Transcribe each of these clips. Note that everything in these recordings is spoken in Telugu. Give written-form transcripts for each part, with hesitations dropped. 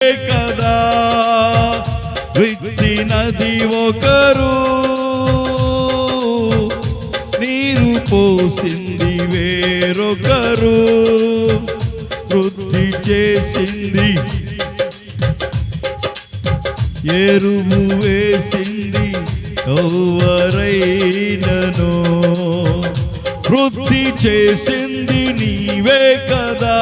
కదా విత్తినది ఒకరు, నీరు పోసింది వేరొకరు, వృద్ధి చేసింది ఎరువు వేసింది ఎవరైనను, వృద్ధి చేసింది నీవే కదా.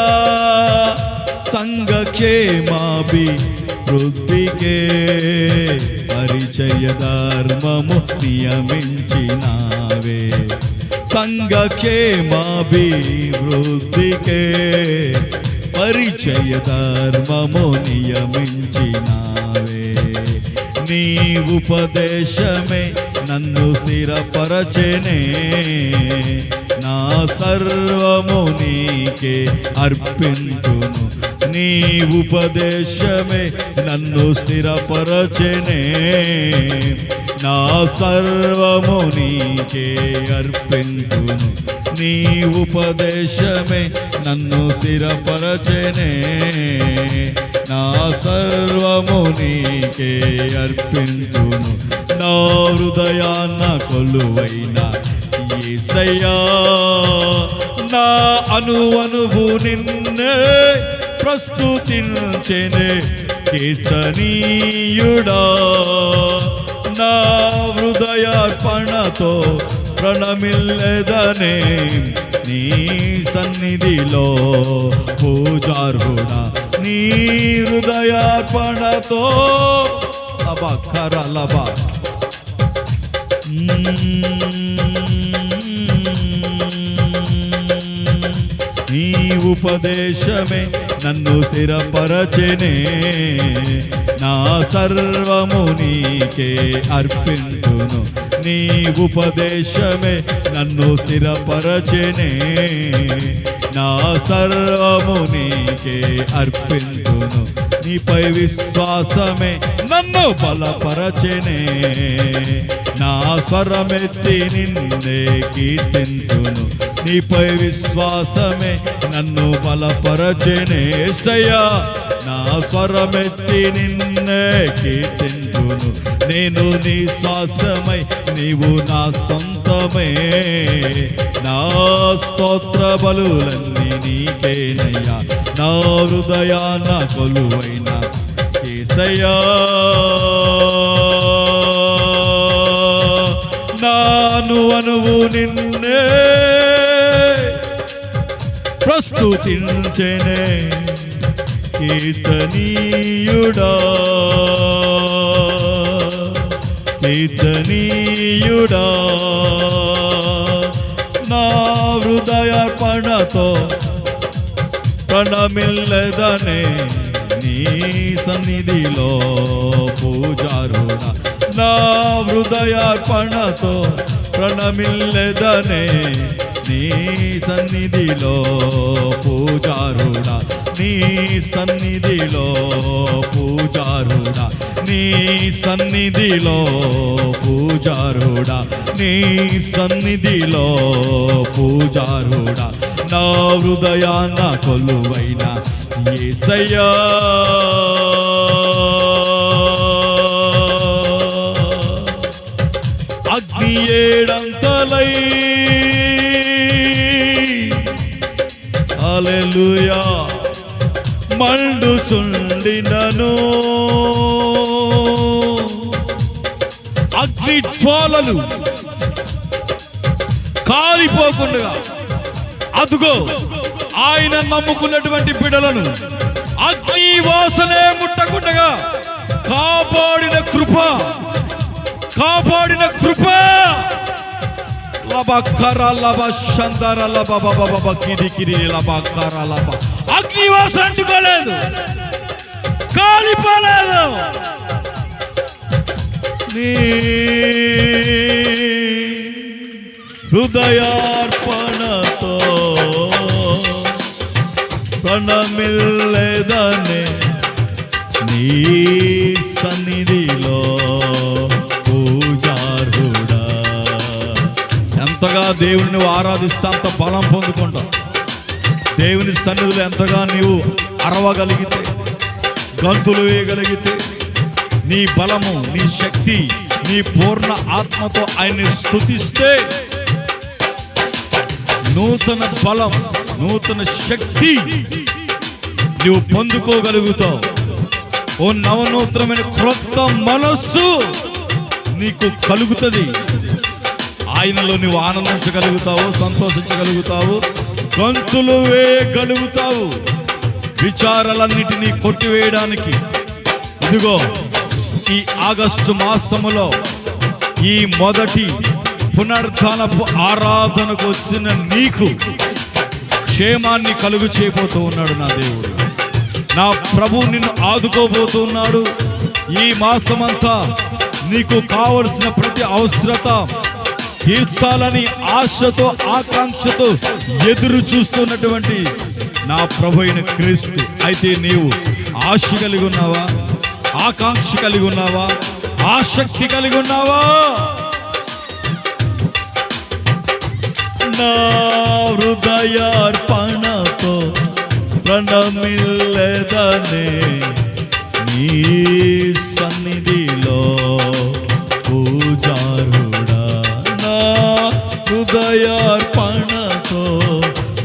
సంఘక్షేమాభివృద్ధికే పరిచయ ధర్మము నియమించినావే. సంఘక్షేమాభివృద్ధికే పరిచయ ధర్మము నియమించినావే. నీ ఉపదేశమే నన్ను స్థిరపరచెనే, నా సర్వము నీకే అర్పింతును. నీ ఉపదేశమే నన్ను స్థిరపరచెనే, నా సర్వము నీకే అర్పింతును. నీ ఉపదేశమే నన్ను స్థిరపరచెనే, నా సర్వము నీకే అర్పింతును. నా హృదయాన కొలువైన యేసయ్యా, నా అణువణువు నిన్నే ప్రస్తుతించెనే కీర్తనీయుడా. నా హృదయార్పణతో ప్రణమిల్లెదనే నీ సన్నిధిలో పూజార్హుడా. నీ హృదయార్పణతో లబా కర లబా నీ ఉపదేశమే నన్ను స్థిరపరచెనే, నా సర్వము నీకే అర్పింతును. నీ ఉపదేశమే నన్ను స్థిరపరచెనే, నా సర్వము నీకే అర్పింతును. నీపై విశ్వాసమే నన్ను బలపరచెనే, నా స్వరమెత్తి నిన్నే కీర్తించును. నీపై విశ్వాసమే నన్ను బలపరచెనే యేసయ్యా, నా స్వరమెత్తి నిన్నే కీర్తించును. నేను నీ శ్వాసమై నీవు నా సొంతమే, నా స్తోత్ర బలులన్నీ నీకేనయ్యా. నా హృదయాన కొలువైన యేసయ్యా, నా అణువణువు నిన్నే ప్రస్తుతించెనే కీర్తనీయుడా. కీర్తనీయుడా, నా హృదయార్పణతో ప్రణమిల్లెదనే నీ సన్నిధిలో పూజారుడా. నా హృదయార్పణతో ప్రణమిల్లెదనే నీ సన్నిధిలో పూజారుడా. నీ సన్నిధిలో పూజారుడా, నీ సన్నిధిలో పూజారుడా, నీ సన్నిధిలో పూజారుడా. నా హృదయాన కొలువైన యేసయ్యా, అగ్ని ఏడంతలై హల్లెలూయా మండుచుండినను, అగ్ని జ్వాలలు కాలిపోకుండా అదుగో ఆయన నమ్ముకున్నటువంటి బిడ్డలను అగ్ని వాసనే ముట్టకుండా కాపాడిన కృప, కాపాడిన కృప. అగ్ని వాసన అంటుకోలేదు, కాలిపోలేదు. నీ హృదయార్పణతో ప్రణమిల్లెదనే నీ సన్నిధిలో పూజార్హుడా. ఎంతగా దేవుని నువ్వు ఆరాధిస్తే అంత బలం పొందుకుంటావు. దేవుని సన్నిధిలో ఎంతగా నీవు అరవగలిగితే, గంతులు వేయగలిగితే, నీ బలము, నీ శక్తి, నీ పూర్ణ ఆత్మతో ఆయన్ని స్తుతిస్తే నూతన బలం, నూతన శక్తి నువ్వు పొందుకోగలుగుతావు. ఓ నవనూతనమైన క్రొత్త మనస్సు నీకు కలుగుతుంది. ఆయనలో నువ్వు ఆనందించగలుగుతావు, సంతోషించగలుగుతావు, గంతులు వేయగలుగుతావు. విచారాలన్నిటినీ కొట్టివేయడానికి ఇదిగో ఈ ఆగస్టు మాసములో ఈ మొదటి పునరుద్ధానపు ఆరాధనకు వచ్చిన నీకు క్షేమాన్ని కలుగు చేయబోతూ ఉన్నాడు నా దేవుడు. నా ప్రభు నిన్ను ఆదుకోబోతూ ఉన్నాడు. ఈ మాసమంతా నీకు కావలసిన ప్రతి అవసరత తీర్చాలని ఆశతో, ఆకాంక్షతో ఎదురు చూస్తున్నటువంటి నా ప్రభు అయిన క్రీస్తు. అయితే నీవు ఆశ కలిగి ఉన్నావా? ఆకాంక్ష కలిగి ఉన్నావా? ఆసక్తి కలిగి ఉన్నావా? నా హృదయార్పణతో ప్రణమిల్లెదనే నీ సన్నిధిలో పూజారుడా. నా హృదయార్పణతో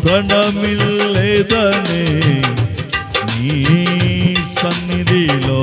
ప్రణమిల్లెదనే నీ సన్నిధిలో